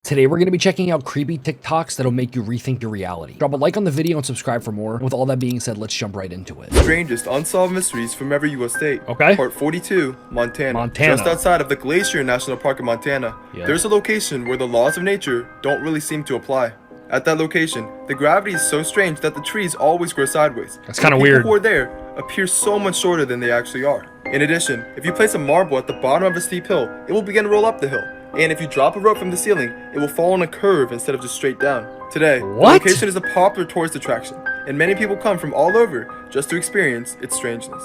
Today we're going to be checking out creepy TikToks that'll make you rethink your reality. Drop a like on the video and subscribe for more. With all that being said, let's jump right into it. Strangest Unsolved Mysteries from every U.S. state. Okay. Part 42, Montana. Montana. Just outside of the Glacier National Park in Montana, there's a location where the laws of nature don't really seem to apply. At that location, the gravity is so strange that the trees always grow sideways. That's kind of weird. People who are there appear so much shorter than they actually are. In addition, if you place a marble at the bottom of a steep hill, it will begin to roll up the hill. And if you drop a rope from the ceiling, it will fall on a curve instead of just straight down. Today, the location is a popular tourist attraction, and many people come from all over just to experience its strangeness.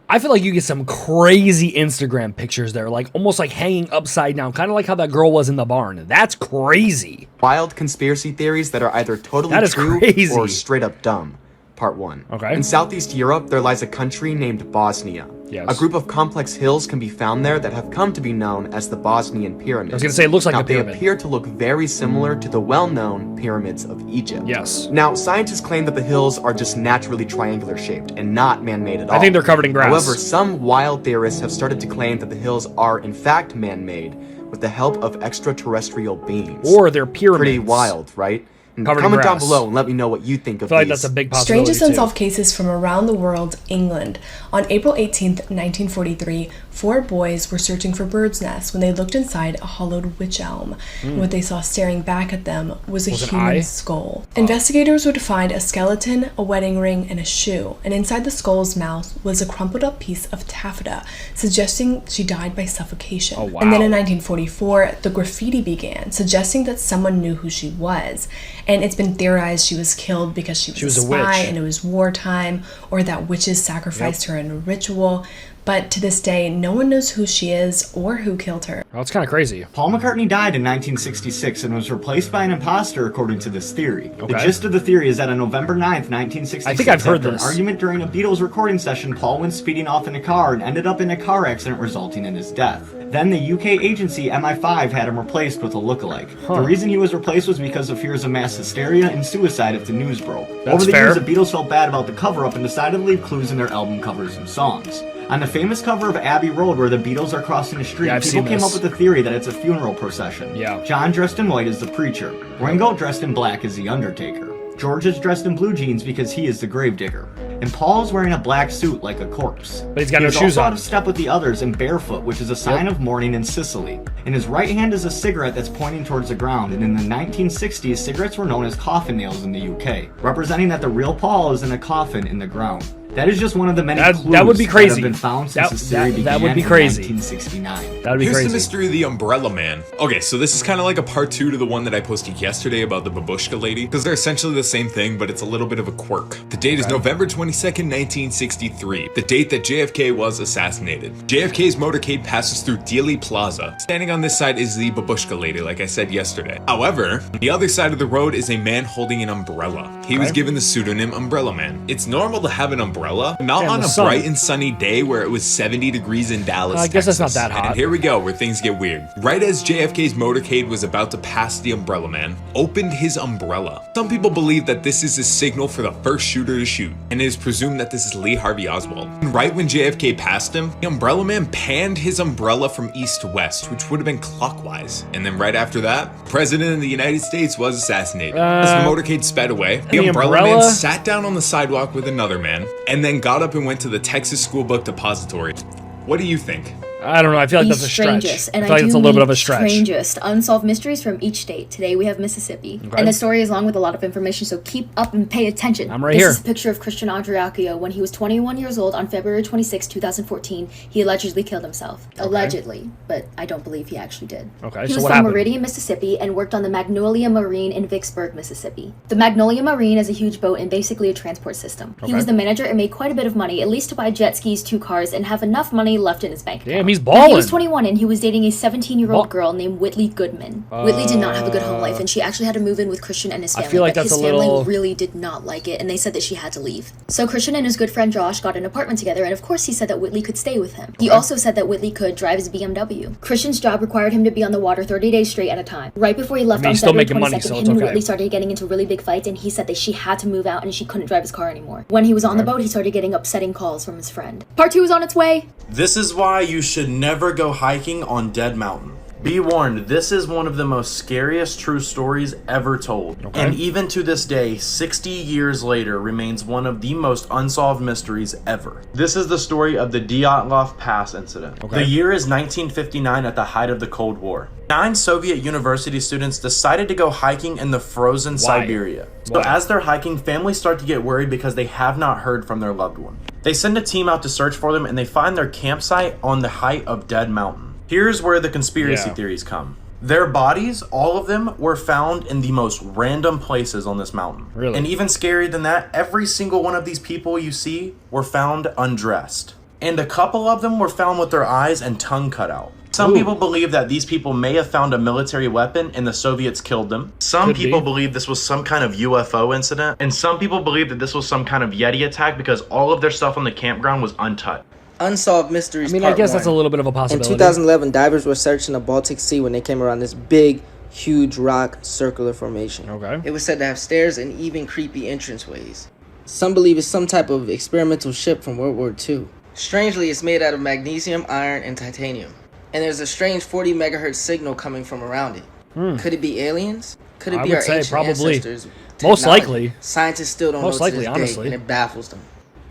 I feel like you get some crazy Instagram pictures there, like almost like hanging upside down, kind of like how that girl was in the barn. That's crazy. Wild conspiracy theories that are either totally true or straight up dumb. Part 1. Okay. In Southeast Europe, there lies a country named Bosnia. Yes. A group of complex hills can be found there that have come to be known as the Bosnian Pyramids. I was going to say, it looks like now, a pyramid. They appear to look very similar to the well-known pyramids of Egypt. Yes. Now, scientists claim that the hills are just naturally triangular shaped and not man-made at all. I think they're covered in grass. However, some wild theorists have started to claim that the hills are in fact man-made with the help of extraterrestrial beings. Or they're pyramids. Pretty wild, right? Comment down below and let me know what you think of I feel like these. that's a big possibility. Strangest unsolved cases from around the world, England. On April 18th, 1943, 4 boys were searching for birds' nests when they looked inside a hollowed wych elm. And what they saw staring back at them was a human skull. Investigators would find a skeleton, a wedding ring, and a shoe. And inside the skull's mouth was a crumpled up piece of taffeta, suggesting she died by suffocation. Oh, wow. And then in 1944, the graffiti began, suggesting that someone knew who she was. And it's been theorized she was killed because she was a spy and it was wartime, or that witches sacrificed her in a ritual. But to this day, no one knows who she is or who killed her. Well, that's kind of crazy. Paul McCartney died in 1966 and was replaced by an imposter, according to this theory. Okay. The gist of the theory is that on November 9th, 1966, I think I've heard after this. an argument during a Beatles recording session, Paul went speeding off in a car and ended up in a car accident resulting in his death. Then the UK agency MI5 had him replaced with a lookalike. The reason he was replaced was because of fears of mass hysteria and suicide if the news broke. Over the years, the Beatles felt bad about the cover-up and decided to leave clues in their album covers and songs. On the famous cover of Abbey Road, where the Beatles are crossing the street, people came up with the theory that it's a funeral procession. John dressed in white is the preacher. Ringo dressed in black is the undertaker. George is dressed in blue jeans because he is the gravedigger. And Paul is wearing a black suit like a corpse. But he's got no shoes on. He's also out of step with the others and barefoot, which is a sign of mourning in Sicily. In his right hand is a cigarette that's pointing towards the ground, and in the 1960s, cigarettes were known as coffin nails in the UK, representing that the real Paul is in a coffin in the ground. That is just one of the many clues that would be crazy. That have been found since the series began that would be in crazy. 1969. That would be Here's crazy. the mystery of the Umbrella Man. Okay, so this is kind of like a part 2 to the one that I posted yesterday about the babushka lady, because they're essentially the same thing, but it's a little bit of a quirk. The date is November 22nd, 1963, the date that JFK was assassinated. JFK's motorcade passes through Dealey Plaza. Standing on this side is the babushka lady, like I said yesterday. However, on the other side of the road is a man holding an umbrella. He was given the pseudonym Umbrella Man. It's normal to have an umbrella, not on a bright and sunny day where it was 70 degrees in Dallas, I guess Texas. that's not that hot. And here we go, where things get weird. Right as JFK's motorcade was about to pass the Umbrella Man, opened his umbrella. Some people believe that this is a signal for the first shooter to shoot, and it is presumed that this is Lee Harvey Oswald. And right when JFK passed him, the Umbrella Man panned his umbrella from east to west, which would have been clockwise. And then right after that, the President of the United States was assassinated. As the motorcade sped away, the Umbrella Man sat down on the sidewalk with another man, and then got up and went to the Texas School Book Depository. What do you think? I don't know. I feel like that's a stretch. I feel like it's a little bit of a stretch. Strangest unsolved mysteries from each state. Today we have Mississippi. And the story is long with a lot of information, so keep up and pay attention. I'm right here. This is a picture of Christian Andreacchio when he was 21 years old on February 26, 2014. He allegedly killed himself. Allegedly, but I don't believe he actually did. Okay, he so was what from happened? Meridian, Mississippi, and worked on the Magnolia Marine in Vicksburg, Mississippi. The Magnolia Marine is a huge boat and basically a transport system. He was the manager and made quite a bit of money, at least to buy jet skis, 2 cars, and have enough money left in his bank account. Damn, he's Now, balling. he was 21 and he was dating a 17-year-old girl named Whitley Goodman. Whitley did not have a good home life, and she actually had to move in with Christian and his family. I feel like but that's his a little... family really did not like it, and they said that she had to leave. So Christian and his good friend Josh got an apartment together, and of course he said that Whitley could stay with him. He also said that Whitley could drive his BMW. Christian's job required him to be on the water 30 days straight at a time. Right before he left on February 22nd, him and Whitley started getting into really big fights, and he said that she had to move out and she couldn't drive his car anymore. When he was on the boat, he started getting upsetting calls from his friend. Part 2 is on its way. This is why you should never go hiking on Dead Mountain. Be warned, this is one of the most scariest true stories ever told. Okay. And even to this day, 60 years later, remains one of the most unsolved mysteries ever. This is the story of the Dyatlov Pass incident. Okay. The year is 1959 at the height of the Cold War. 9 Soviet university students decided to go hiking in the frozen Siberia. So as they're hiking, families start to get worried because they have not heard from their loved one. They send a team out to search for them and they find their campsite on the height of Dead Mountain. Here's where the conspiracy theories come. Their bodies, all of them, were found in the most random places on this mountain. Really? And even scarier than that, every single one of these people you see were found undressed. And a couple of them were found with their eyes and tongue cut out. Some people believe that these people may have found a military weapon and the Soviets killed them. Some people believe this was some kind of UFO incident. And some people believe that this was some kind of Yeti attack because all of their stuff on the campground was untouched. Unsolved Mysteries. I mean, Part I guess 1. that's a little bit of a possibility. In 2011, divers were searching the Baltic Sea when they came around this big, huge rock circular formation. Okay. It was said to have stairs and even creepy entranceways. Some believe it's some type of experimental ship from World War II. Strangely, it's made out of magnesium, iron, and titanium. And there's a strange 40 megahertz signal coming from around it. Could it be aliens? Could it I be would our say ancient probably. ancestors? Most Technology. likely. Scientists still don't Most know likely, to this honestly. day, and it baffles them.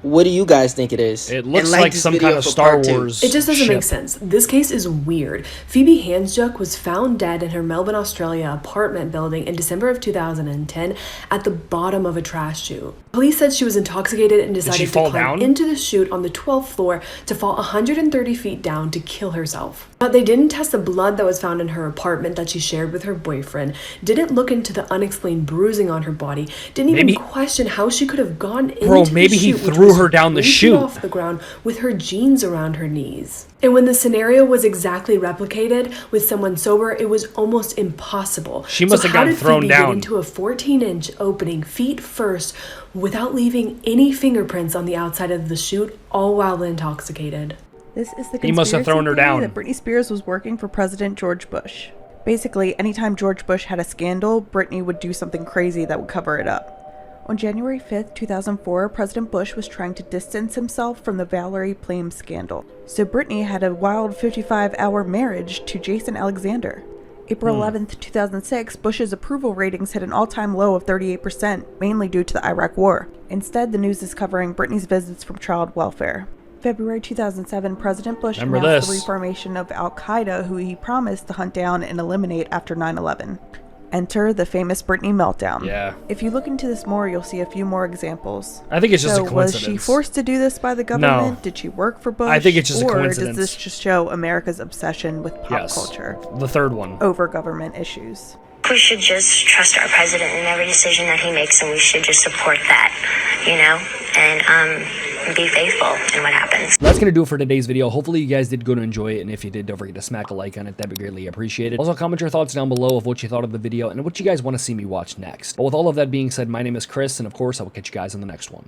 What do you guys think it is? It looks And like this some video kind of for Star part 2. Wars It just doesn't ship. make sense. This case is weird. Phoebe Hansjuk was found dead in her Melbourne, Australia apartment building in December of 2010 at the bottom of a trash chute. Police said she was intoxicated and she decided to fall climb down? into the chute on the 12th floor to fall 130 feet down to kill herself. But they didn't test the blood that was found in her apartment that she shared with her boyfriend, didn't look into the unexplained bruising on her body, didn't even Maybe- question how she could have gone into Bro, the maybe he chute, which threw was her down the 3 feet chute. off the ground with her jeans around her knees. And when the scenario was exactly replicated with someone sober, it was almost impossible. She must have how gotten did thrown Phoebe down. Get into a 14-inch opening feet first without leaving any fingerprints on the outside of the chute, all while intoxicated? This is the He must have conspiracy thrown her theory down. that Britney Spears was working for President George Bush. Basically, anytime George Bush had a scandal, Britney would do something crazy that would cover it up. On January 5th, 2004, President Bush was trying to distance himself from the Valerie Plame scandal. So Britney had a wild 55-hour marriage to Jason Alexander. April 11th, 2006, Bush's approval ratings hit an all-time low of 38%, mainly due to the Iraq War. Instead, the news is covering Britney's visits from child welfare. February 2007, President Bush Remember announced the this. reformation of Al-Qaeda, who he promised to hunt down and eliminate after 9/11. Enter the famous Britney meltdown. Yeah. If you look into this more, you'll see a few more examples. I think it's just So a coincidence. was she forced to do this by the government? Did she work for Bush? I think it's just a or coincidence. does this just show America's obsession with pop Yes. culture The third one. over government issues? We should just trust our president in every decision that he makes, and we should just support that, you know, and be faithful in what happens. That's going to do it for today's video. Hopefully you guys did go to enjoy it, and if you did, don't forget to smack a like on it. That'd be greatly appreciated. Also, comment your thoughts down below of what you thought of the video and what you guys want to see me watch next. But with all of that being said, my name is Chris, and of course, I will catch you guys in the next one.